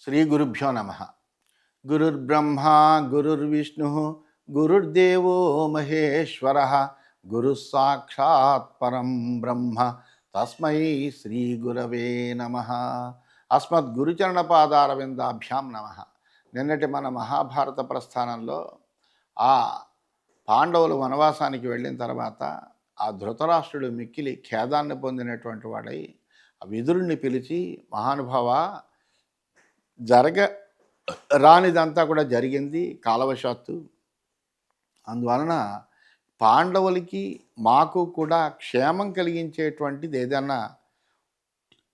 శ్రీ గురుభ్యో నమ. గురుర్బ్రహ్మ గురుర్విష్ణు గురుర్దేవో మహేశ్వర గురు సాక్షాత్ పరం బ్రహ్మ తస్మై శ్రీ గురవే నమ. అస్మద్ గురుచరణపాదారవిందాభ్యాం నమ. నిన్నటి మన మహాభారత ప్రస్థానంలో ఆ పాండవులు వనవాసానికి వెళ్ళిన తర్వాత ఆ ధృతరాష్ట్రుడు మిక్కిలి ఖేదాన్ని పొందినటువంటి వాడై ఆ విదురుణ్ణి పిలిచి, మహానుభావ, రానిదంతా కూడా జరిగింది కాలవశాత్తు. అందువలన పాండవులకి మాకు కూడా క్షేమం కలిగించేటువంటిది ఏదన్నా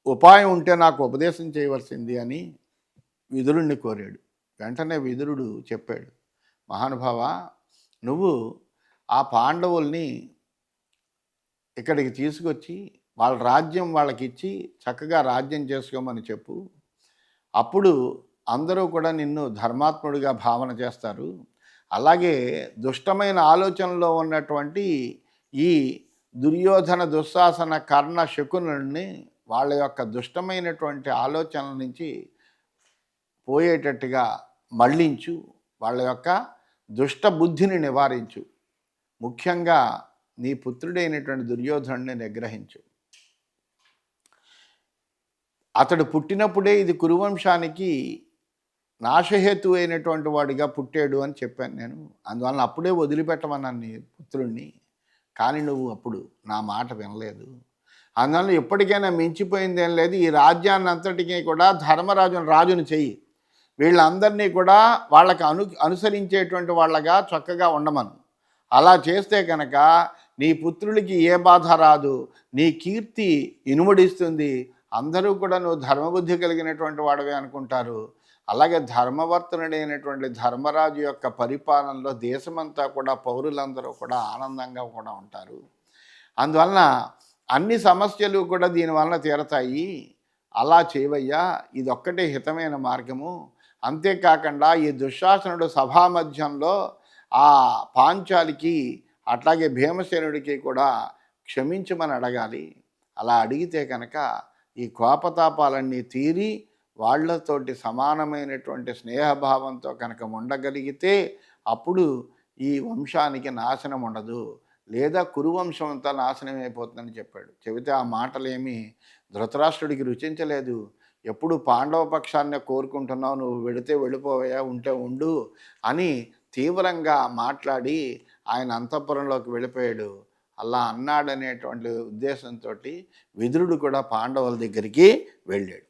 ఉపాయం ఉంటే నాకు ఉపదేశం చేయవలసింది అని విదురుణ్ణి కోరాడు. వెంటనే విదురుడు చెప్పాడు, మహానుభావ, నువ్వు ఆ పాండవుల్ని ఇక్కడికి తీసుకొచ్చి వాళ్ళ రాజ్యం వాళ్ళకి ఇచ్చి చక్కగా రాజ్యం చేసుకోమని చెప్పు. అప్పుడు అందరూ కూడా నిన్ను ధర్మాత్ముడిగా భావన చేస్తారు. అలాగే దుష్టమైన ఆలోచనలో ఉన్నటువంటి ఈ దుర్యోధన, దుశ్శాసన, కర్ణ, శకునుల్ని వాళ్ళ యొక్క దుష్టమైనటువంటి ఆలోచనల నుంచి పోయేటట్టుగా మళ్ళించు, వాళ్ళ యొక్క దుష్ట బుద్ధిని నివారించు. ముఖ్యంగా నీ పుత్రుడైనటువంటి దుర్యోధనుడిని నిగ్రహించు. అతడు పుట్టినప్పుడే ఇది కురువంశానికి నాశహేతు అయినటువంటి వాడిగా పుట్టాడు అని చెప్పాను నేను. అందువలన అప్పుడే వదిలిపెట్టమన్నాను నీ పుత్రుణ్ణి. కానీ నువ్వు అప్పుడు నా మాట వినలేదు. అందువల్ల ఎప్పటికైనా మించిపోయిందేం లేదు. ఈ రాజ్యాన్ని అంతటికీ కూడా రాజుని చెయ్యి. వీళ్ళందరినీ కూడా వాళ్ళకి అనుసరించేటువంటి వాళ్ళగా చక్కగా ఉండమను. అలా చేస్తే కనుక నీ పుత్రుడికి ఏ బాధ రాదు, నీ కీర్తి ఇనుమడిస్తుంది. అందరూ కూడా నువ్వు ధర్మబుద్ధి కలిగినటువంటి వాడవే అనుకుంటారు. అలాగే ధర్మవర్తనుడైనటువంటి ధర్మరాజు యొక్క పరిపాలనలో దేశమంతా కూడా పౌరులందరూ కూడా ఆనందంగా కూడా ఉంటారు. అందువలన అన్ని సమస్యలు కూడా దీనివలన తీరతాయి. అలా చేయవయ్యా, ఇదొక్కటే హితమైన మార్గము. అంతేకాకుండా ఈ దుశ్శాసనుడు సభామధ్యంలో ఆ పాంచాలికి అట్లాగే భీమసేనుడికి కూడా క్షమించమని అడగాలి. అలా అడిగితే కనుక ఈ కోపతాపాలన్నీ తీరి వాళ్లతోటి సమానమైనటువంటి స్నేహభావంతో కనుక ఉండగలిగితే అప్పుడు ఈ వంశానికి నాశనం ఉండదు, లేదా కురువంశం అంతా నాశనం అయిపోతుందని చెప్పాడు. చెబితే ఆ మాటలేమి ధృతరాష్ట్రుడికి రుచించలేదు. ఎప్పుడు పాండవ పక్షాన్నే కోరుకుంటున్నావు, నువ్వు వెళితే వెళ్ళిపోవయా, ఉంటే ఉండు అని తీవ్రంగా మాట్లాడి ఆయన అంతఃపురంలోకి వెళ్ళిపోయాడు. అలా అన్నాడనేటువంటి ఉద్దేశంతో విదురుడు కూడా పాండవుల దగ్గరికి వెళ్ళాడు.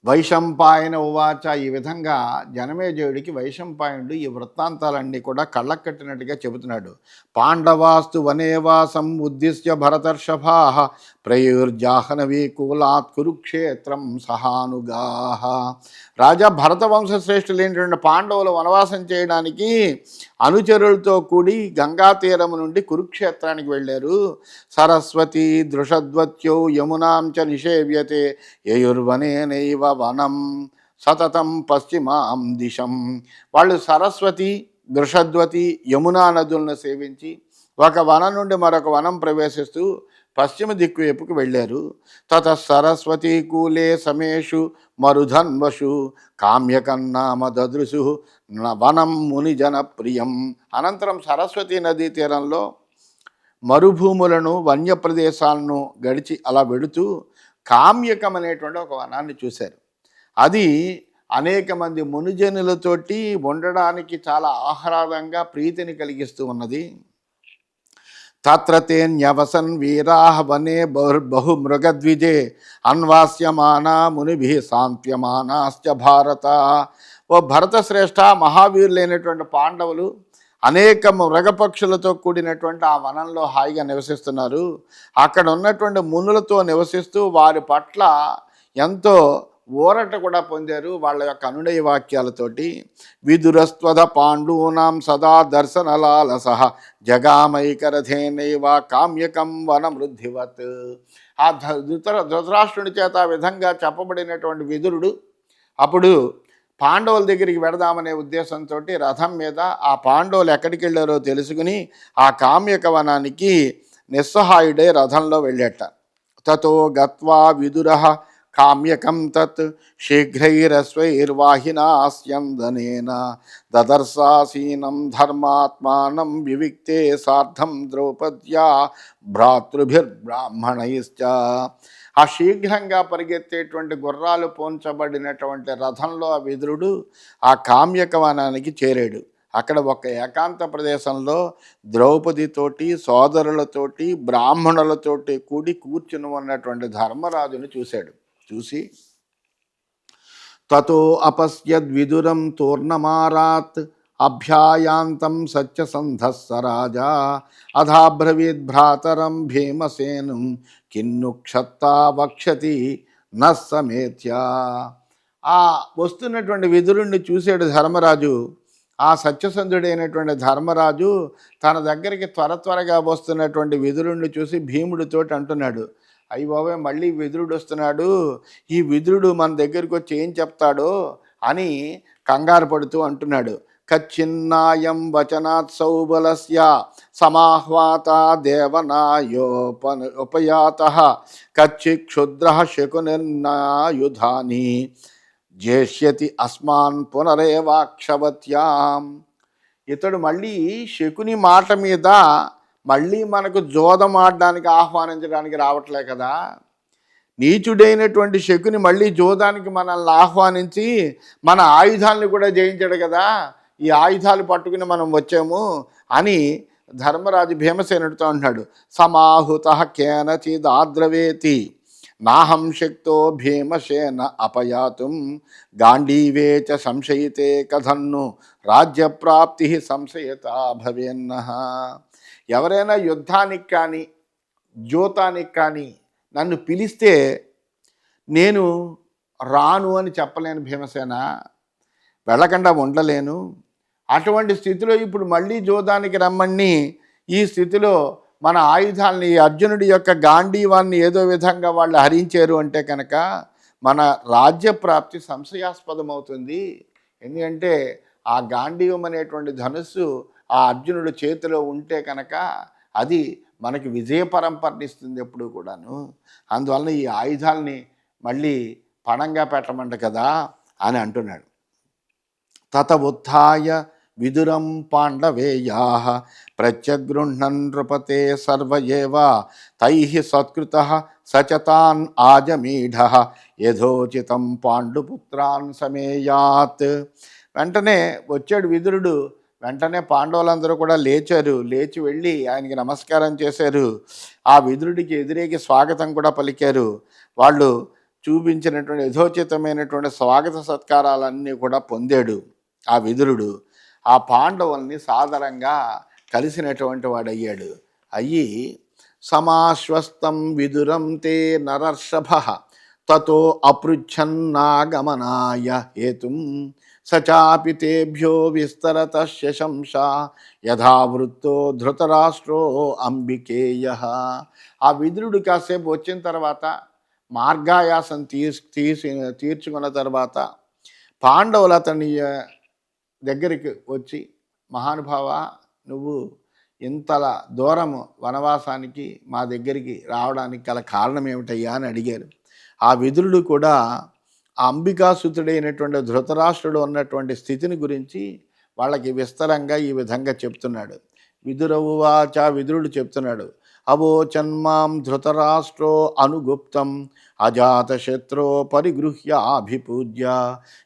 వైశంపాయన ఉవాచ. ఈ విధంగా జనమేజయుడికి వైశంపాయనుడు ఈ వృత్తాంతాలన్నీ కూడా కళ్ళకు కట్టినట్టుగా చెబుతున్నాడు. పాండవాస్తు వనేవాసం ఉద్దిశ్య భరతర్షభా ప్రయుర్జాహ్నవీ కూలాత్ కురుక్షేత్రం సహానుగాహ. రాజా, భరత వంశశ్రేష్ఠులైనటువంటి పాండవులు వనవాసం చేయడానికి అనుచరులతో కూడి గంగా తీరము నుండి కురుక్షేత్రానికి వెళ్ళారు. సరస్వతి దృషద్వత్యౌ యమునాం చ నిషేవ్యతే యయుర్వనేనైవ వనం సతతం పశ్చిమాం దిశం. వాళ్ళు సరస్వతి, దృషద్వతి, యమునా నదులను సేవించి ఒక వనం నుండి మరొక వనం ప్రవేశిస్తూ పశ్చిమ దిక్కు వైపుకు వెళ్ళారు. తత సరస్వతీ కూలే సమేషు మరుధన్వషు కామ్యకన్నామ దదృశు వనం మునిజన ప్రియం. అనంతరం సరస్వతీ నదీ తీరంలో మరుభూములను, వన్యప్రదేశాలను గడిచి అలా వెడుతూ కామ్యకం అనేటువంటి ఒక వనాన్ని చూశారు. అది అనేక మంది మునిజనులతోటి ఉండడానికి చాలా ఆహ్లాదంగా ప్రీతిని కలిగిస్తూ ఉన్నది. తత్రతే న్యవసన్ వీరాహ వనే బహుమృగద్విజే అన్వాస్యమానా మునిభి సాంత్యమానాశ్చ భారత. ఓ భరత శ్రేష్ఠ, మహావీరులైనటువంటి పాండవులు అనేక మృగపక్షులతో కూడినటువంటి ఆ వనంలో హాయిగా నివసిస్తున్నారు. అక్కడ ఉన్నటువంటి మునులతో నివసిస్తూ వారి పట్ల ఎంతో ఊరట కూడా పొందారు వాళ్ళ యొక్క అనునయ వాక్యాలతోటి. విదురస్త్వద పాండూనాం సదా దర్శనలాలస జగామైకరథేనైవ కామ్యకం వనమృద్ధివత్. ఆ ధృతరాష్ట్రుని చేత ఆ విధంగా చెప్పబడినటువంటి విదురుడు అప్పుడు పాండవుల దగ్గరికి వెడదామనే ఉద్దేశంతో రథం మీద ఆ పాండవులు ఎక్కడికి వెళ్ళారో తెలుసుకుని ఆ కామ్యక వనానికి నిస్సహాయుడే రథంలో వెళ్ళేట. తతో గత్వా విదుర కామ్యకం తత్ శీఘ్రైరస్వైర్వాహినా స్యందనేన దదర్శాసీనం ధర్మాత్మానం వివిక్తే సార్ధం ద్రౌపద్యా భ్రాతృభిర్బ్రాహ్మణైశ్చ. ఆ శీఘ్రంగా పరిగెత్తేటువంటి గుర్రాలు పోంచబడినటువంటి రథంలో ఆ విదురుడు ఆ కామ్యకవనానికి చేరాడు. అక్కడ ఒక ఏకాంత ప్రదేశంలో ద్రౌపదితోటి, సోదరులతోటి, బ్రాహ్మణులతోటి కూర్చుని ఉన్నటువంటి ధర్మరాజును చూశాడు. చూసి తతో అపశ్యద్విదురం తూర్ణమారాత్ అభ్యాయాంతం సత్యసంధస్స రాజా అథాబ్రవీద్ భ్రాతరం భీమసేనం కిన్ను క్షత్తా వక్షతి నస్సమేత్య. ఆ వస్తున్నటువంటి విదురుణ్ణి చూశాడు ధర్మరాజు. ఆ సత్యసంధుడైనటువంటి ధర్మరాజు తన దగ్గరికి త్వరగా వస్తున్నటువంటి విదురుణ్ణి చూసి భీముడితోటి అంటున్నాడు, అయ్యి బాబాయ్ మళ్ళీ విదురుడు వస్తున్నాడు, ఈ విదురుడు మన దగ్గరికి వచ్చి ఏం చెప్తాడో అని కంగారు పడుతూ అంటున్నాడు. కచ్చిన్నాయం వచనాత్ సౌబలస్య సమాహ్వాత దేవనాయోపయాత కచ్చి క్షుద్ర శకునిర్నాయుధాని జేష్యతి అస్మాన్ పునరేవాక్షవత్యాం. ఇతడు మళ్ళీ శకుని మాట మీద మళ్ళీ మనకు జోదం ఆడడానికి ఆహ్వానించడానికి రావట్లే కదా. నీచుడైనటువంటి శకుని మళ్ళీ జోదానికి మనల్ని ఆహ్వానించి మన ఆయుధాలను కూడా జయించాడు కదా, ఈ ఆయుధాలు పట్టుకుని మనం వచ్చాము అని ధర్మరాజు భీమసేనుడితో అంటున్నాడు. సమాహుత కేనచిదాద్రవేతి నాహం శక్తో భీమసేన అపయాతుం గాంధీవే చ సంశయితే కథన్ను రాజ్యప్రాప్తి సంశయత భవేన్నః. ఎవరైనా యుద్ధానికి కానీ జోతానికి కానీ నన్ను పిలిస్తే నేను రాను అని చెప్పలేను భీమసేన, వెళ్ళకుండా ఉండలేను. అటువంటి స్థితిలో ఇప్పుడు మళ్ళీ జోదానికి రమ్మని ఈ స్థితిలో మన ఆయుధాలని అర్జునుడి యొక్క గాంధీవాన్ని ఏదో విధంగా వాళ్ళు హరించారు అంటే కనుక మన రాజ్యప్రాప్తి సంశయాస్పదమవుతుంది. ఎందుకంటే ఆ గాంధీవం అనేటువంటి ధనుస్సు ఆ అర్జునుడి చేతిలో ఉంటే కనుక అది మనకి విజయ పరంపరనిస్తుంది ఎప్పుడు కూడాను. అందువలన ఈ ఆయుధాలని మళ్ళీ పణంగా పెట్టమంట కదా అని అంటున్నాడు. తత ఉత్థాయ విదురం పాండవేయా ప్రత్యగృహ్ణన్ నృపతే సర్వ ఏవ తైః సత్కృతః సచతాన్ ఆజమీఢ యథోచితం పాండుపుత్రాన్ సమేయాత్. వెంటనే వచ్చాడు విదురుడు. వెంటనే పాండవులందరూ కూడా లేచి వెళ్ళి ఆయనకి నమస్కారం చేశారు. ఆ విదురుడికి ఎదురేకి స్వాగతం కూడా పలికారు. వాళ్ళు చూపించినటువంటి యథోచితమైనటువంటి స్వాగత సత్కారాలన్నీ కూడా పొందాడు ఆ విదురుడు. ఆ పాండవుల్ని సాదరంగా కలిసినటువంటి వాడయ్యాడు. అయ్యి సమాశ్వస్తం విదురం తే నరర్షభ తతో అపృచ్ఛన్నాగమనాయ హేతుం సచాపి తేభ్యో విస్తరత శశంస యథావృత్తో ధృతరాష్ట్రో అంబికేయ. ఆ విదురుడు కాసేపు వచ్చిన తర్వాత మార్గాయాసం తీర్చుకున్న తర్వాత పాండవులు అతని దగ్గరికి వచ్చి, మహానుభావ నువ్వు ఇంతలా దూరం వనవాసానికి మా దగ్గరికి రావడానికి గల కారణం ఏమిటయ్యా అని అడిగారు. ఆ విదురుడు కూడా ఆ అంబికాసుతుడైనటువంటి ధృతరాష్ట్రుడు ఉన్నటువంటి స్థితిని గురించి వాళ్ళకి విస్తరంగా ఈ విధంగా చెప్తున్నాడు. విదురవువాచ, విదురుడు చెప్తున్నాడు, అవోచన్మాం ధృతరాష్ట్రో అనుగుప్తం అజాతశత్రో పరిగృహ్య అభిపూజ్య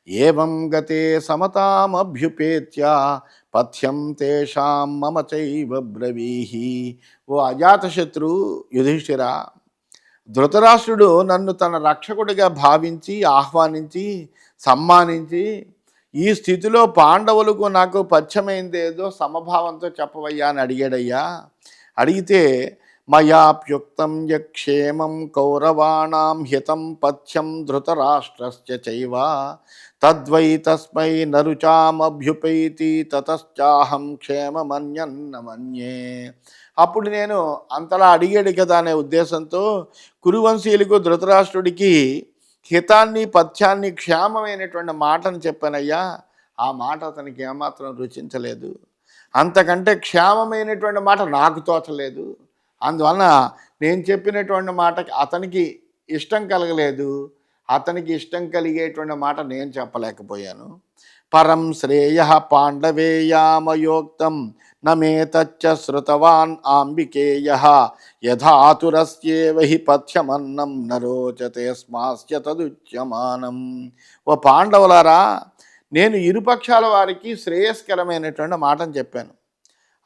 ఏవం గతే సమతామభ్యుపేత్య పథ్యం తేషాం మమ చైవ బ్రవీహి. ఓ అజాతశత్రు యుధిష్ఠిరా, ధృతరాష్ట్రుడు నన్ను తన రక్షకుడిగా భావించి ఆహ్వానించి సమ్మానించి ఈ స్థితిలో పాండవులకు నాకు పథ్యమైందేదో సమభావంతో చెప్పవయ్యా అని అడిగాడయ్యా. అడిగితే మయాప్యుక్తం యక్షేమం కౌరవాణాం హితం పథ్యం ధృతరాష్ట్రస్య చైవ తద్వై తస్మై నరుచామభ్యుపైతి తతశ్చాహం క్షేమమన్యన్న మన్యే. అప్పుడు నేను అంతలా అడిగాడు కదా అనే ఉద్దేశంతో కురువంశీయులకు ధృతరాష్ట్రుడికి హితాన్ని పథ్యాన్ని క్షేమమైనటువంటి మాటను చెప్పానయ్యా. ఆ మాట అతనికి ఏమాత్రం రుచించలేదు. అంతకంటే క్షేమమైనటువంటి మాట నాకు తోచలేదు. అందువలన నేను చెప్పినటువంటి మాటకి అతనికి ఇష్టం కలగలేదు. అతనికి ఇష్టం కలిగేటువంటి మాట నేను చెప్పలేకపోయాను. పరం శ్రేయ పాండవేయామయోక్తం నమేతచ్చ శృతవాన్ ఆంబికేయ యథాతురస్యేవ హి పథ్యమన్నం నరోచతే స్మాస్య తదుచ్యమానం. ఓ పాండవులారా, నేను ఇరుపక్షాల వారికి శ్రేయస్కరమైనటువంటి మాటను చెప్పాను.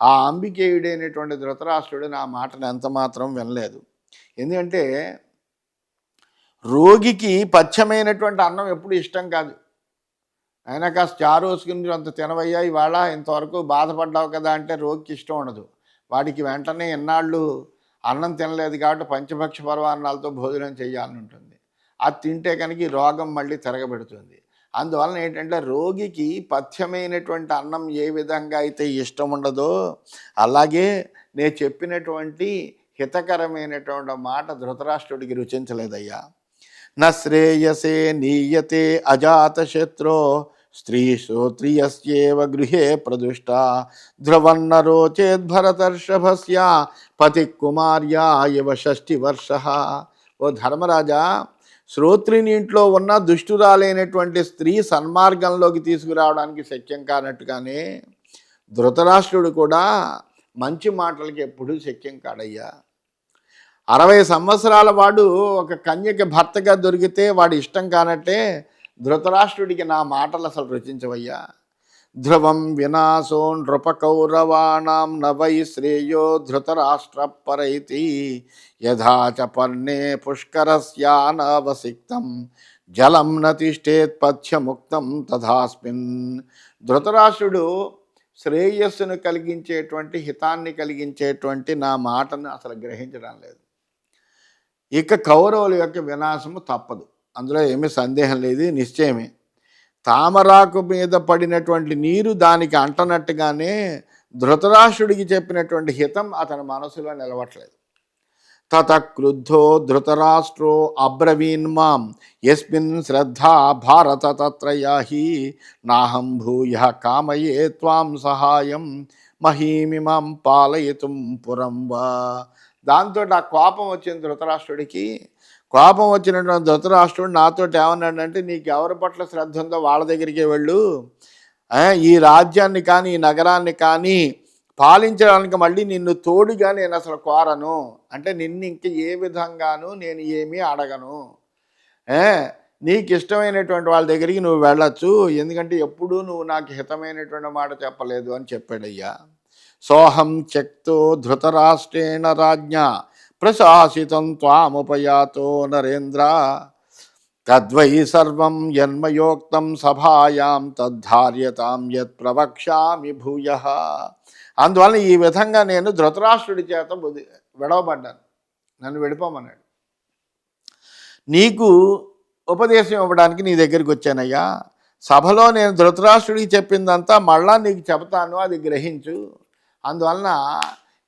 ఆ అంబికేయుడైనటువంటి ధృతరాష్ట్రుడు నా మాటను ఎంత మాత్రం వినలేదు. ఎందుకంటే రోగికి పథ్యమైనటువంటి అన్నం ఎప్పుడు ఇష్టం కాదు. అయినా కాస్త చారు వేసుకుని అంత తినవయ్యా ఇవాళ, ఇంతవరకు బాధపడ్డావు కదా అంటే రోగికి ఇష్టం ఉండదు. వాడికి వెంటనే ఎన్నాళ్ళు అన్నం తినలేదు కాబట్టి పంచభక్ష పరమాన్నాలతో భోజనం చేయాలని ఉంటుంది. అది తింటే కనుక ఈ రోగం మళ్ళీ తిరగబెడుతుంది. అందువలన ఏంటంటే రోగికి పథ్యమైనటువంటి అన్నం ఏ విధంగా అయితే ఇష్టం ఉండదో, అలాగే నేను చెప్పినటువంటి హితకరమైనటువంటి మాట ధృతరాష్ట్రుడికి రుచించలేదయ్యా. న శ్రేయసే నీయతే అజాతశత్రో స్త్రీ శ్రోత్రియస్యేవ గృహే ప్రదుష్ట ధ్రువన్న రోచేద్భరతర్షభస్య పతి కుమార్యా ఇవ 60 వర్ష. ఓ ధర్మరాజా, శ్రోత్రిని ఇంట్లో ఉన్న దుష్టురాలైనటువంటి స్త్రీ సన్మార్గంలోకి తీసుకురావడానికి శక్యం కానట్టుగానే ధృతరాష్ట్రుడు కూడా మంచి మాటలకి ఎప్పుడూ శక్యం కాడయ్యా. 60 సంవత్సరాల వాడు ఒక కన్యకి భర్తగా దొరికితే వాడు ఇష్టం కానట్టే ధృతరాష్ట్రుడికి నా మాటలు అసలు రుచించవయ్యా. ధ్రువం వినాశో నృపకౌరవాణం నవై శ్రేయో ధృతరాష్ట్ర పరైతి యథాచ పర్ణే పుష్కరస్యానవసిక్తం జలం నతిష్టేత్ పథ్యముక్తం తథాస్మిన్. ధృతరాష్ట్రుడు శ్రేయస్సును కలిగించేటువంటి, హితాన్ని కలిగించేటువంటి నా మాటను అసలు గ్రహించడం లేదు. ఇక కౌరవుల యొక్క వినాశము తప్పదు, అందులో ఏమీ సందేహం లేదు, నిశ్చయమే. తామరాకు మీద పడినటువంటి నీరు దానికి అంటనట్టుగానే ధృతరాష్ట్రుడికి చెప్పినటువంటి హితం అతని మనసులో నిలవట్లేదు. తత క్రుద్ధో ధృతరాష్ట్రో అబ్రవీన్మాం యస్మిన్ శ్రద్ధా భారత తత్ర యాహి నాహం భూయ కామయే త్వాం సహాయం మహీమిమాం పాలయితుం పురం వా. దాంతో ఆ కోపం వచ్చిన ధృతరాష్ట్రుడికి. కోపం వచ్చినటువంటి ధృతరాష్ట్రుడు నాతో ఏమన్నాడంటే, నీకు ఎవరి పట్ల శ్రద్ధ ఉందో వాళ్ళ దగ్గరికి వెళ్ళు, ఈ రాజ్యాన్ని కానీ ఈ నగరాన్ని కానీ పాలించడానికి మళ్ళీ నిన్ను తోడుగా నేను అసలు కోరను, అంటే నిన్ను ఇంక ఏ విధంగానూ నేను ఏమీ అడగను, నీకు ఇష్టమైనటువంటి వాళ్ళ దగ్గరికి నువ్వు వెళ్ళచ్చు, ఎందుకంటే ఎప్పుడూ నువ్వు నాకు హితమైనటువంటి మాట చెప్పలేదు అని చెప్పాడయ్యా. సోహం త్యక్తో ధృతరాష్ట్రేణ రాజ్ఞా ప్రశాసితం త్వాముపయాతో నరేంద్ర తద్వై సర్వం యన్మయోక్తం సభాయాం తద్ధార్యతాం యత్ ప్రవక్ష్యామి భూయః. అందువలన ఈ విధంగా నేను ధృతరాష్ట్రుడి చేత విడవబడ్డాను, నన్ను విడిపోమన్నాడు. నీకు ఉపదేశం ఇవ్వడానికి నీ దగ్గరికి వచ్చానయ్యా. సభలో నేను ధృతరాష్ట్రుడికి చెప్పిందంతా మళ్ళా నీకు చెబుతాను, అది గ్రహించు. అందువలన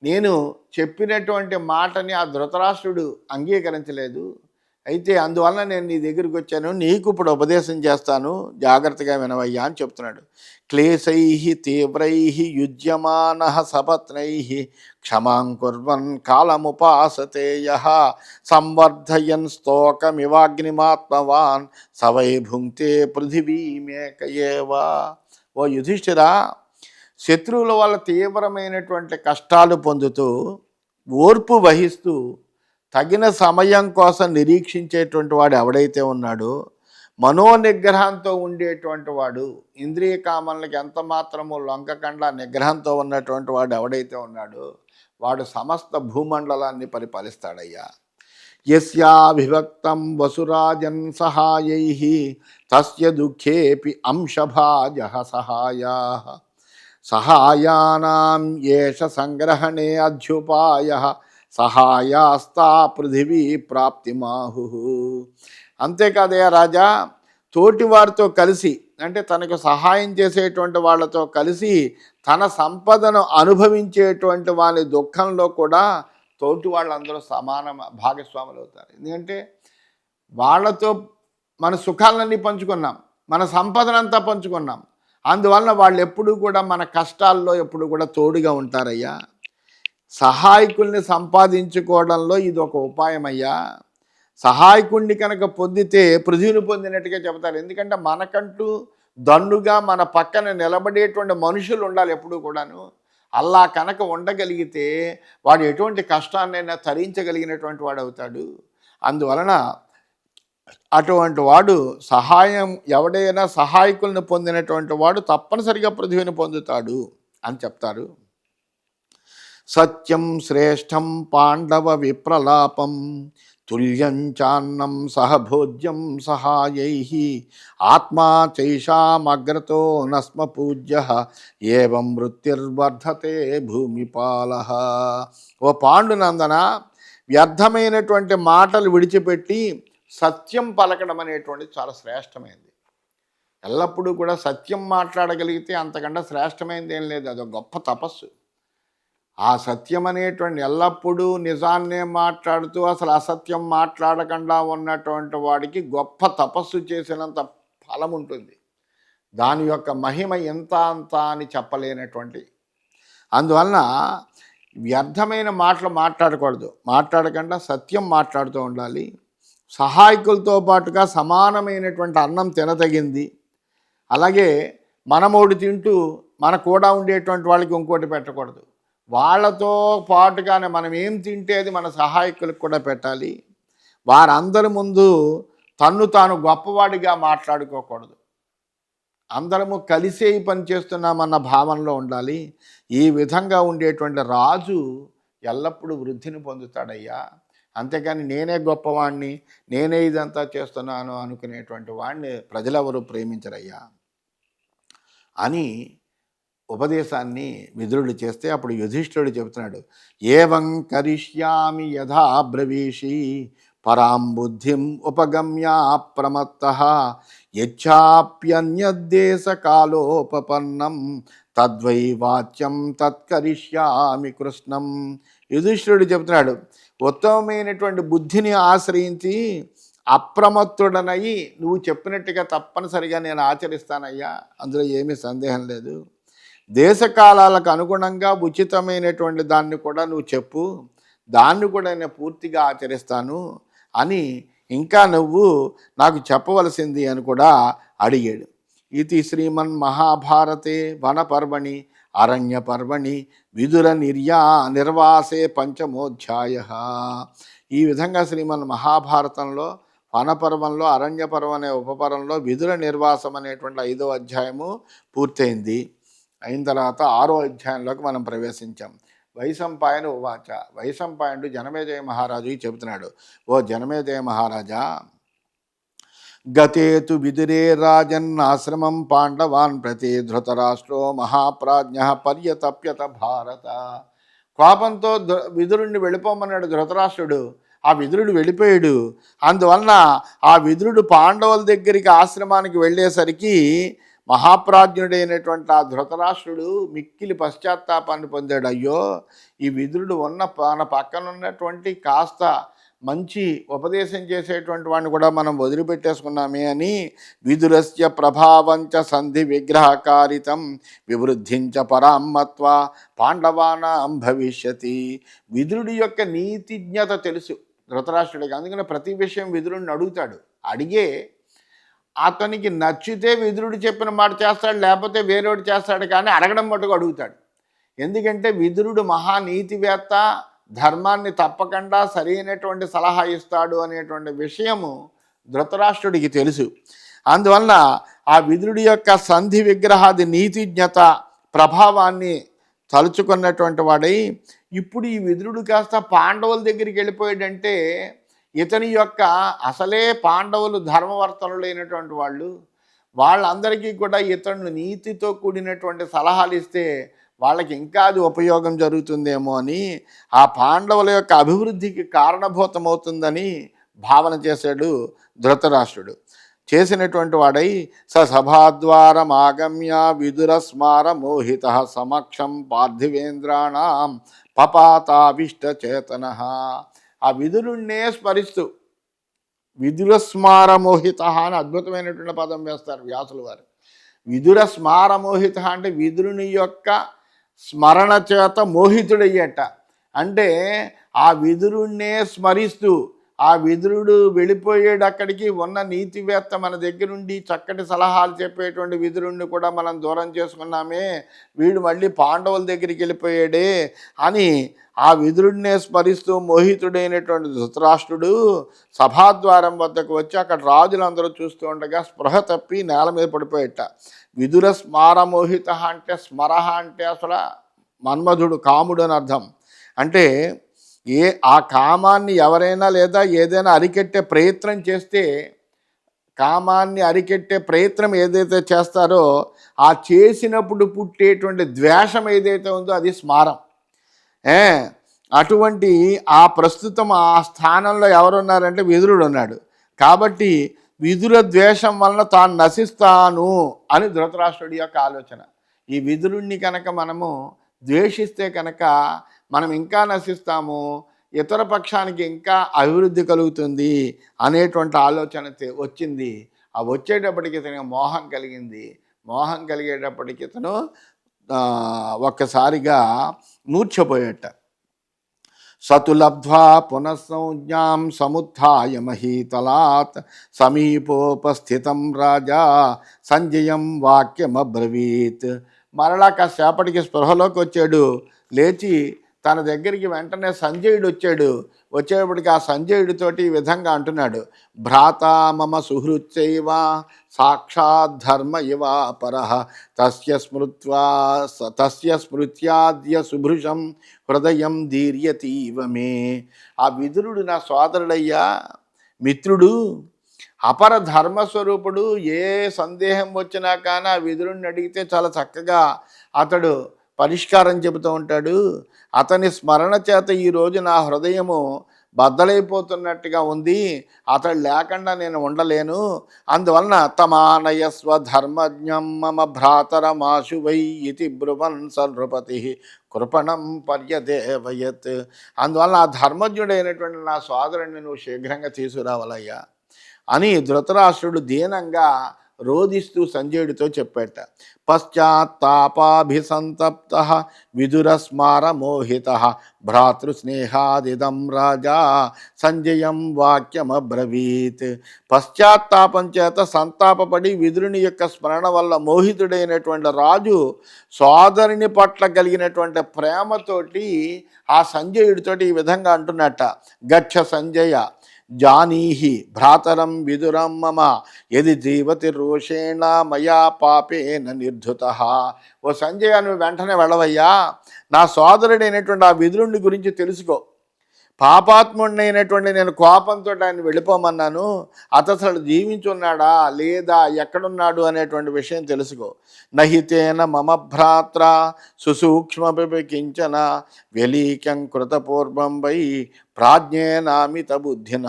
నేను చెప్పినటువంటి మాటని ఆ ధృతరాష్ట్రుడు అంగీకరించలేదు. అయితే అందువలన నేను నీ దగ్గరికి వచ్చాను, నీకు ఇప్పుడు ఉపదేశం చేస్తాను, జాగ్రత్తగా వినవయ్యా అని చెప్తున్నాడు. క్లేశై తీవ్రై యుజ్యమాన సపత్నై క్షమాం కుర్వన్ కాలముపాసతే యః సంవర్ధయన్ స్తోకమివాగ్నిమాత్మవాన్ సవై భుంక్తే పృథివీమేక ఏవ. ఓ యుధిష్ఠిరా, శత్రువుల వల్ల తీవ్రమైనటువంటి కష్టాలు పొందుతూ ఓర్పు వహిస్తూ తగిన సమయం కోసం నిరీక్షించేటువంటి వాడు ఎవడైతే ఉన్నాడో, మనోనిగ్రహంతో ఉండేటువంటి వాడు, ఇంద్రియ కామనలకు ఎంత మాత్రము లొంకకుండా నిగ్రహంతో ఉన్నటువంటి వాడు ఎవడైతే ఉన్నాడో వాడు సమస్త భూమండలాన్ని పరిపాలిస్తాడయ్యా. యస్యాభిభక్తం వసురాజన్ సహాయై తస్య దుఃఖేపి అంశభాజః సహాయాః సహాయానాం ఏష సంగ్రహణే అధ్యుపాయః సహాయాస్తా పృథివీ ప్రాప్తిమాహు. అంతేకాదయా రాజా, తోటివారితో కలిసి అంటే తనకు సహాయం చేసేటువంటి వాళ్ళతో కలిసి తన సంపదను అనుభవించేటువంటి వారి దుఃఖంలో కూడా తోటి వాళ్ళందరూ సమాన భాగస్వాములు అవుతారు. ఎందుకంటే వాళ్ళతో మన సుఖాలన్నీ పంచుకున్నాం, మన సంపదనంతా పంచుకున్నాం. అందువలన వాళ్ళు ఎప్పుడూ కూడా మన కష్టాల్లో ఎప్పుడు కూడా తోడుగా ఉంటారయ్యా. సహాయకుల్ని సంపాదించుకోవడంలో ఇది ఒక ఉపాయం అయ్యా. సహాయకుణ్ణి కనుక పొందితే పృథ్వీని పొందినట్టుగా చెబుతారు. ఎందుకంటే మనకంటూ దన్నుగా మన పక్కన నిలబడేటువంటి మనుషులు ఉండాలి ఎప్పుడూ కూడాను. అలా కనుక ఉండగలిగితే వాడు ఎటువంటి కష్టాన్నైనా తరించగలిగినటువంటి వాడు అవుతాడు. అందువలన అటువంటి వాడు ఎవడైనా సహాయకులను పొందినటువంటి వాడు తప్పనిసరిగా పృథ్వీని పొందుతాడు అని చెప్తారు. సత్యం శ్రేష్టం పాండవ విప్రలాపం తుల్యం చాన్నం సహభోజ్యం సహాయై ఆత్మా చైషామగ్రతో నస్మ పూజ్య ఏవం వృత్తిర్వర్ధతే భూమిపాల. ఓ పాండునందన, వ్యర్థమైనటువంటి మాటలు విడిచిపెట్టి సత్యం పలకడం అనేటువంటిది చాలా శ్రేష్టమైనది. ఎల్లప్పుడూ కూడా సత్యం మాట్లాడగలిగితే అంతకంటే శ్రేష్టమైనది ఏం లేదు. అదొక గొప్ప తపస్సు. ఆ సత్యం అనేటువంటి ఎల్లప్పుడూ నిజాన్నే మాట్లాడుతూ అసలు అసత్యం మాట్లాడకుండా ఉన్నటువంటి వాడికి గొప్ప తపస్సు చేసినంత ఫలం ఉంటుంది. దాని యొక్క మహిమ ఎంత అంత అని చెప్పలేనటువంటి. అందువలన వ్యర్థమైన మాటలు మాట్లాడకూడదు. మాట్లాడకుండా సత్యం మాట్లాడుతూ ఉండాలి. సహాయకులతో పాటుగా సమానమైనటువంటి అన్నం తినదగింది. అలాగే మనమోడు తింటూ మన కూడా ఉండేటువంటి వాళ్ళకి ఇంకోటి పెట్టకూడదు. వాళ్ళతో పాటుగానే మనం ఏం తింటే అది మన సహాయకులకు కూడా పెట్టాలి. వారందరి ముందు తన్ను తాను గొప్పవాడిగా మాట్లాడుకోకూడదు. అందరము కలిసే ఈ పని చేస్తున్నామన్న భావనలో ఉండాలి. ఈ విధంగా ఉండేటువంటి రాజు ఎల్లప్పుడూ వృద్ధిని పొందుతాడయ్యా. అంతేకాని నేనే గొప్పవాణ్ణి, నేనే ఇదంతా చేస్తున్నాను అనుకునేటువంటి వాడిని ప్రజలెవరూ ప్రేమించరయ్యా అని ఉపదేశాన్ని విదురుడు చేస్తే అప్పుడు యుధిష్ఠిరుడు చెబుతున్నాడు, ఏవం కరిష్యామి యథా బ్రవీషి పరాం బుద్ధిం ఉపగమ్య ప్రమత్తః యచ్చాప్యన్యద్దేశ కాలోపపన్నం తద్వై వాచ్యం తత్కరిష్యామి కృష్ణం. యుధిష్ఠిరుడు చెబుతున్నాడు, ఉత్తమమైనటువంటి బుద్ధిని ఆశ్రయించి అప్రమత్తుడనయి నువ్వు చెప్పినట్టుగా తప్పనిసరిగా నేను ఆచరిస్తానయ్యా, అందులో ఏమీ సందేహం లేదు. దేశకాలాలకు అనుగుణంగా ఉచితమైనటువంటి దాన్ని కూడా నువ్వు చెప్పు, దాన్ని కూడా నేను పూర్తిగా ఆచరిస్తాను అని ఇంకా నువ్వు నాకు చెప్పవలసింది అని కూడా అడిగాడు. ఇది శ్రీమన్ మహాభారతే వనపర్వణి అరణ్యపర్వణి విదుర నిర్వాసే పంచమోధ్యాయ. ఈ విధంగా శ్రీమన్ మహాభారతంలో వనపర్వంలో అరణ్యపర్వం అనే ఉపపర్వంలో విదుర నిర్వాసం అనేటువంటి 5వ అధ్యాయము పూర్తయింది. అయిన తర్వాత 6వ అధ్యాయంలోకి మనం ప్రవేశించాం. వైశంపాయన ఉవాచ. వైశంపాయనుడు జనమేజయ మహారాజుకి చెబుతున్నాడు, ఓ జనమేజయ మహారాజా, గతేతు విదురే రాజన్నాశ్రమం పాండవాన్ ప్రతి ధృతరాష్ట్రో మహాప్రాజ్ఞ పర్యతప్యత భారత. కోపంతో విదురుణ్ణి వెళ్ళిపోమన్నాడు ధృతరాష్ట్రుడు. ఆ విదురుడు వెళ్ళిపోయాడు. అందువలన ఆ విదురుడు పాండవుల దగ్గరికి ఆశ్రమానికి వెళ్ళేసరికి మహాప్రాజ్ఞుడైనటువంటి ఆ ధృతరాష్ట్రుడు మిక్కిలి పశ్చాత్తాపాన్ని పొందాడు. అయ్యో, ఈ విదురుడు మన పక్కన ఉన్నటువంటి కాస్త మంచి ఉపదేశం చేసేటువంటి వాడిని కూడా మనం వదిలిపెట్టేసుకున్నామే అని విదురస్య ప్రభావంచ సంధి విగ్రహకారితం వివృద్ధించ పరామత్వ పాండవానాం భవిష్యతి. విదురుడి యొక్క నీతిజ్ఞత తెలుసు ధృతరాష్ట్రుడికి. అందుకని ప్రతి విషయం విదురుడిని అడుగుతాడు. అడిగే అతనికి నచ్చితే విదురుడు చెప్పిన మాట చేస్తాడు, లేకపోతే వేరేవాడు చేస్తాడు, కానీ అడగడం మటుకు అడుగుతాడు. ఎందుకంటే విదురుడు మహానీతివేత్త, ధర్మాన్ని తప్పకుండా సరైనటువంటి సలహా ఇస్తాడు అనేటువంటి విషయము ధృతరాష్ట్రుడికి తెలుసు. అందువలన ఆ విదురుడి యొక్క సంధి విగ్రహాది నీతిజ్ఞత ప్రభావాన్ని తలుచుకున్నటువంటి వాడై ఇప్పుడు ఈ విదురుడు కాస్త పాండవుల దగ్గరికి వెళ్ళిపోయాడంటే ఇతని యొక్క అసలే పాండవులు ధర్మవర్తనులైనటువంటి వాళ్ళు, వాళ్ళందరికీ కూడా ఇతను నీతితో కూడినటువంటి సలహాలు ఇస్తే వాళ్ళకి ఇంకా అది ఉపయోగం జరుగుతుందేమో అని, ఆ పాండవుల యొక్క అభివృద్ధికి కారణభూతమవుతుందని భావన చేశాడు ధృతరాష్ట్రుడు. చేసినటువంటి వాడై సభాద్వారం ఆగమ్య విదుర స్మార మోహిత సమక్షం పార్థివేంద్రాణం పపాతావిష్టచేతన. ఆ విదురుణ్ణే స్మరిస్తూ విదుర స్మారమోహిత అని అద్భుతమైనటువంటి పదం వేస్తారు వ్యాసులు వారు. విదుర స్మారమోహిత అంటే విదురుని యొక్క స్మరణ చేత మోహితుడయ్యట. అంటే ఆ విదురుణ్ణే స్మరిస్తూ ఆ విదురుడు వెళ్ళిపోయాడు అక్కడికి. ఉన్న నీతివేత్త మన దగ్గరుండి చక్కటి సలహాలు చెప్పేటువంటి విదురుణ్ణి కూడా మనం దూరం చేసుకున్నామే, వీడు మళ్ళీ పాండవుల దగ్గరికి వెళ్ళిపోయాడే అని ఆ విదురుడినే స్మరిస్తూ మోహితుడైనటువంటి ధృతరాష్ట్రుడు సభాద్వారం వద్దకు వచ్చి అక్కడ రాజులందరూ చూస్తూ ఉండగా స్పృహ తప్పి నేల మీద పడిపోయేట. విదుర స్మారమోహిత అంటే స్మరహ అంటే అసలు మన్మధుడు, కాముడు అని అర్థం. అంటే ఆ కామాన్ని ఎవరైనా లేదా ఏదైనా అరికెట్టే ప్రయత్నం చేస్తే, కామాన్ని అరికెట్టే ప్రయత్నం ఏదైతే చేస్తారో ఆ చేసినప్పుడు పుట్టేటువంటి ద్వేషం ఏదైతే ఉందో అది స్మారం. అటువంటి ఆ ప్రస్తుతం ఆ స్థానంలో ఎవరున్నారంటే విదురుడు ఉన్నాడు. కాబట్టి విదుర ద్వేషం వలన తాను నశిస్తాను అని ధృతరాష్ట్రుడి యొక్క ఆలోచన. ఈ విదురుణ్ణి కనుక మనము ద్వేషిస్తే కనుక మనం ఇంకా నశిస్తాము, ఇతర పక్షానికి ఇంకా అభివృద్ధి కలుగుతుంది అనేటువంటి ఆలోచన వచ్చింది. ఆ వచ్చేటప్పటికి ఇతనికి మోహం కలిగింది. మోహం కలిగేటప్పటికి ఇతను ఒక్కసారిగా మూర్ఛపోయేట. సతులబ్ధ్వా పునఃసంజ్ఞాం సముత్థాయ మహీతలాత్ సమీపోపస్థితం రాజా సంజయం వాక్యమబ్రవీత్. మరలా కాసేపటికి స్పృహలోకి వచ్చాడు. లేచి తన దగ్గరికి వెంటనే సంజయుడు వచ్చాడు. వచ్చేటప్పటికి ఆ సంజయుడితోటి ఈ విధంగా అంటున్నాడు, భ్రాత మమ సుహృచ్చైవ సాక్షాత్ ధర్మ ఇవా పరః తస్య స్మృత్యాద్య సుభృశం హృదయం దీర్యతీవ మే. ఆ విదురుడు నా సోదరుడయ్యా, మిత్రుడు, అపర ధర్మస్వరూపుడు. ఏ సందేహం వచ్చినా కానీ ఆ విదురుడిని అడిగితే చాలా చక్కగా అతడు పరిష్కారం చెబుతూ ఉంటాడు. అతని స్మరణ చేత ఈరోజు నా హృదయము బద్దలైపోతున్నట్టుగా ఉంది. అతడు లేకుండా నేను ఉండలేను. అందువలన తమానయస్వ ధర్మజ్ఞం మమ భ్రాతరమాశు వై ఇతి బ్రువన్ సనృపతి కృపణం పర్యదేవయత్. అందువలన ఆ ధర్మజ్ఞుడైనటువంటి నా సోదరుడిని నువ్వు శీఘ్రంగా తీసుకురావాలయ్యా అని ధృతరాష్ట్రుడు దీనంగా రోధిస్తూ సంజయుడితో చెప్పేట. పశ్చాత్తాపాభిసంతప్త విదురస్మారమోహిత భ్రాతృస్నేహాదిదం రాజా సంజయం వాక్యమబ్రవీత్. పశ్చాత్తాపం చేత సంతాపపడి విదురుని యొక్క స్మరణ వల్ల మోహితుడైనటువంటి రాజు సోదరుని పట్ల కలిగినటువంటి ప్రేమతోటి ఆ సంజయుడితోటి ఈ విధంగా అంటున్నట్ట, గచ్చ సంజయ జానీహి భ్రాతరం విదురం మమ యది జీవతి రోషేణ మయా పాపేన నిర్ధుత. ఓ సంజయ, నువ్వు వెంటనే వెళ్ళవయ్యా, నా సోదరుడైనటువంటి ఆ విదురుని గురించి తెలుసుకో. పాపాత్ముడినైనటువంటి నేను కోపంతో ఆయన వెళ్ళిపోమన్నాను. అతడు జీవించున్నాడా లేదా ఎక్కడున్నాడు అనేటువంటి విషయం తెలుసుకో. నహితేన మమ భ్రాత్ర సుసూక్ష్మపి కించన వ్యలీకం కృతపూర్వం వై ప్రాజ్ఞేనామిత బుద్ధిన.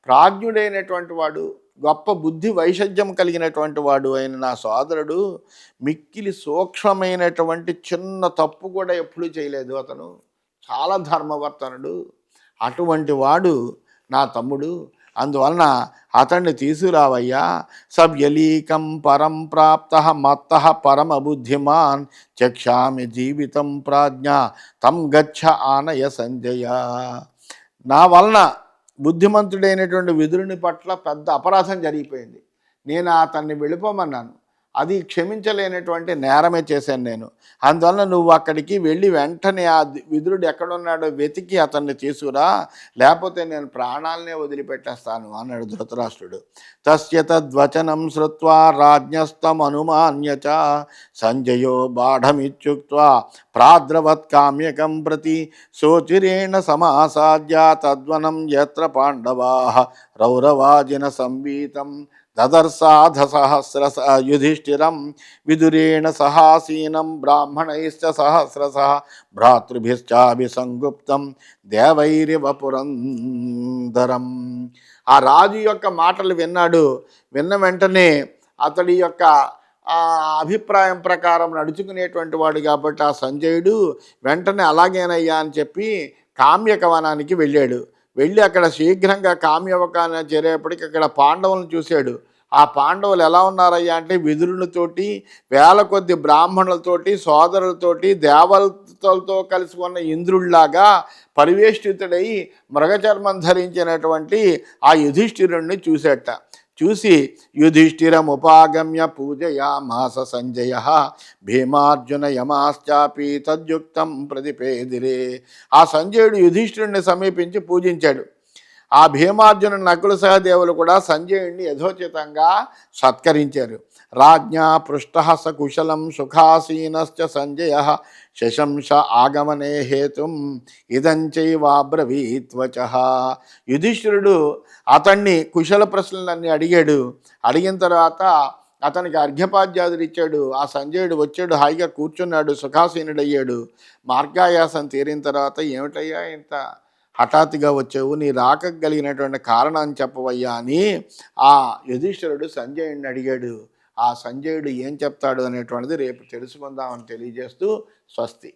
ప్రాజ్ఞుడైనటువంటి వాడు, గొప్ప బుద్ధి వైషజ్యం కలిగినటువంటి వాడు అయిన నా సోదరుడు మిక్కిలి సూక్ష్మమైనటువంటి చిన్న తప్పు కూడా ఎప్పుడూ చేయలేదు. అతను చాలా ధర్మవర్తనుడు. అటువంటి వాడు నా తమ్ముడు. అందువలన అతన్ని తీసుకురావయ్యా. సవ్యలీకం పరం ప్రాప్త మత్త పరమ బుద్ధిమాన్ చక్షామి జీవితం ప్రాజ్ఞ తం గచ్చ ఆనయ సంజయ. నా వలన బుద్ధిమంతుడైనటువంటి విదురుని పట్ల పెద్ద అపరాధం జరిగిపోయింది. నేను అతన్ని వెళ్ళిపోమన్నాను, అది క్షమించలేనటువంటి నేరమే చేశాను నేను. అందువలన నువ్వు అక్కడికి వెళ్ళి వెంటనే ఆ విదురుడు ఎక్కడున్నాడో వెతికి అతన్ని తీసుకురా, లేకపోతే నేను ప్రాణాలనే వదిలిపెట్టేస్తాను అన్నాడు ధృతరాష్ట్రుడు. తస్య తద్వచనం శ్రుత్వా రాజ్ఞస్తం అనుమాన్య చ సంజయో బాఢమిత్యుక్త్వా ప్రాద్రవత్ కామ్యకం ప్రతి శోచిరేణ సమాసాద్య తద్వనం యత్ర పాండవాః రౌరవాజిన సంవీతం దదర్సాధ సహస్రశ యుధిష్ఠిరం విదురేణ సహాసీనం బ్రాహ్మణైశ్చ సహస్రశ భ్రాతృభిశ్చాభిసంగుప్తం దేవైరివ పురంధరం. ఆ రాజు యొక్క మాటలు విన్నాడు. విన్న వెంటనే అతడి యొక్క అభిప్రాయం ప్రకారం నడుచుకునేటువంటి వాడు కాబట్టి ఆ సంజయుడు వెంటనే అలాగేనయ్యా అని చెప్పి కామ్యకవనానికి వెళ్ళాడు. వెళ్ళి అక్కడ శీఘ్రంగా కామ్యవకాన్ని చేరేపటికి అక్కడ పాండవులను చూశాడు. ఆ పాండవులు ఎలా ఉన్నారయ్యా అంటే విదురునితోటి, వేల కొద్ది బ్రాహ్మణులతోటి, సోదరులతోటి, దేవతలతో కలిసి ఉన్న ఇంద్రుడిలాగా పరివేష్టితుడై మృగచర్మం ధరించినటువంటి ఆ యుధిష్ఠిరుణ్ణి చూసేట. చూసి యుధిష్ఠిరముపాగమ్య పూజయామాస సంజయ భీమార్జున యమాశ్చాపి తద్యుక్తం ప్రతిపేదిరే. ఆ సంజయుడు యుధిష్ఠిరుణ్ణి సమీపించి పూజించాడు. ఆ భీమార్జున నకుల సహదేవులు కూడా సంజయుడిని యథోచితంగా సత్కరించారు. రాజ్ఞా పృష్ట సకుశలం సుఖాసీనశ్చ సంజయ శశంస ఆగమనే హేతుం ఇదంచైవాబ్రవీత్వచ. యుధిష్ఠిరుడు అతన్ని కుశల ప్రశ్నలన్నీ అడిగాడు. అడిగిన తర్వాత అతనికి అర్ఘ్యపాద్యాదులు ఇచ్చాడు. ఆ సంజయుడు వచ్చాడు, హాయిగా కూర్చున్నాడు, సుఖాసీనుడయ్యాడు. మార్గాయాసం తీరిన తర్వాత ఏమిటయ్యా ఇంత హఠాత్తుగా వచ్చావు, నీ రాకకు కలిగినటువంటి కారణాన్ని చెప్పవయ్యా అని ఆ యుధిష్ఠిరుడు సంజయుడిని అడిగాడు. ఆ సంజయుడు ఏం చెప్తాడు అనేటువంటిది రేపు తెలుసుకుందామని తెలియజేస్తూ స్వస్తి.